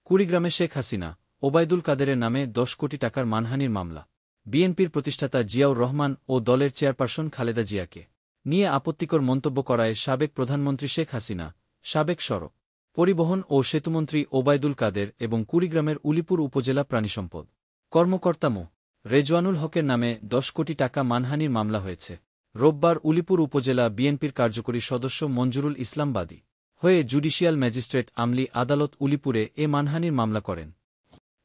কুড়িগ্রামে শেখ হাসিনা, ওবায়দুল কাদেরের নামে ১০ কোটি টাকার মানহানির মামলা। বিএনপির প্রতিষ্ঠাতা জিয়াউর রহমান ও দলের চেয়ারপারসন খালেদা জিয়াকে নিয়ে আপত্তিকর মন্তব্য করায় সাবেক প্রধানমন্ত্রী শেখ হাসিনা, সাবেক সড়ক পরিবহন ও সেতুমন্ত্রী ওবায়দুল কাদের এবং কুড়িগ্রামের উলিপুর উপজেলা প্রাণিসম্পদ কর্মকর্তা মো. রেজওয়ানুল হকের নামে ১০ কোটি টাকা মানহানির মামলা হয়েছে। রোববার উলিপুর উপজেলা বিএনপির কার্যকরী সদস্য মঞ্জুরুল ইসলাম বাদী হয়ে জুডিশিয়াল ম্যাজিস্ট্রেট আমলি আদালত উলিপুরে এ মানহানির মামলা করেন।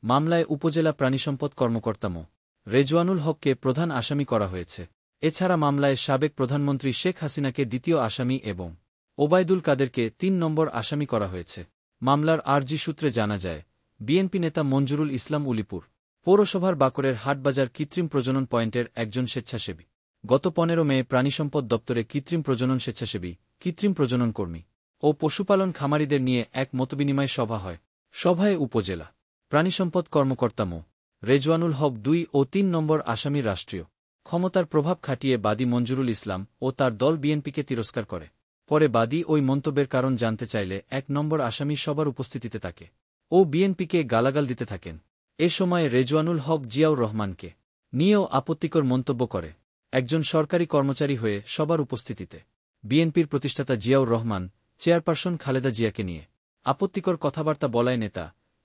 মামলায় উপজেলা প্রাণিসম্পদ কর্মকর্তা মো. রেজওয়ানুল হককে প্রধান আসামি করা হয়েছে। এছাড়া মামলায় সাবেক প্রধানমন্ত্রী শেখ হাসিনাকে দ্বিতীয় আসামি এবং ওবায়দুল কাদেরকে ৩ নম্বর আসামি করা হয়েছে। মামলার আরজি সূত্রে জানা যায়, বিএনপি নেতা মঞ্জুরুল ইসলাম উলিপুর পৌরসভার বাকরের হাটবাজার কৃত্রিম প্রজনন পয়েন্টের একজন স্বেচ্ছাসেবী। গত ১৫ মে প্রাণিসম্পদ দপ্তরে কৃত্রিম প্রজনন স্বেচ্ছাসেবী, কৃত্রিম প্রজনন কর্মী ও পশুপালন খামারিদের নিয়ে এক মতবিনিময় সভা হয়। সভায় উপজেলা প্রাণিসম্পদ কর্মকর্তা মো. রেজওয়ানুল হক ২ ও ৩ নম্বর আসামির রাষ্ট্রীয় ক্ষমতার প্রভাব খাটিয়ে বাদী মঞ্জুরুল ইসলাম ও তার দল বিএনপিকে তিরস্কার করে। পরে বাদী ওই মন্তব্যের কারণ জানতে চাইলে ১ নম্বর আসামি সবার উপস্থিতিতে তাকে ও বিএনপিকে গালাগাল দিতে থাকেন। এ সময় রেজওয়ানুল হক জিয়াউর রহমানকে নিয়েও আপত্তিকর মন্তব্য করে। একজন সরকারি কর্মচারী হয়ে সবার উপস্থিতিতে বিএনপির প্রতিষ্ঠাতা জিয়াউর রহমান, চেয়ারপারসন খালেদা জিয়াকে নিয়ে আপত্তিকর কথাবার্তা বলায়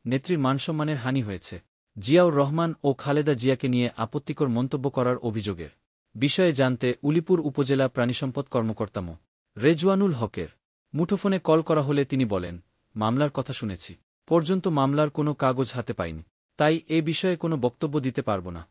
নেত্রীর মানসম্মানের হানি হয়েছে। জিয়াউর রহমান ও খালেদা জিয়াকে নিয়ে আপত্তিকর মন্তব্য করার অভিযোগের বিষয়ে জানতে উলিপুর উপজেলা প্রাণিসম্পদ কর্মকর্তা মো. রেজওয়ানুল হকের মুঠোফোনে কল করা হলে তিনি বলেন, মামলার কথা শুনেছি, পর্যন্ত মামলার কোনো কাগজ হাতে পাইনি, তাই এ বিষয়ে কোনো বক্তব্য দিতে পারব না।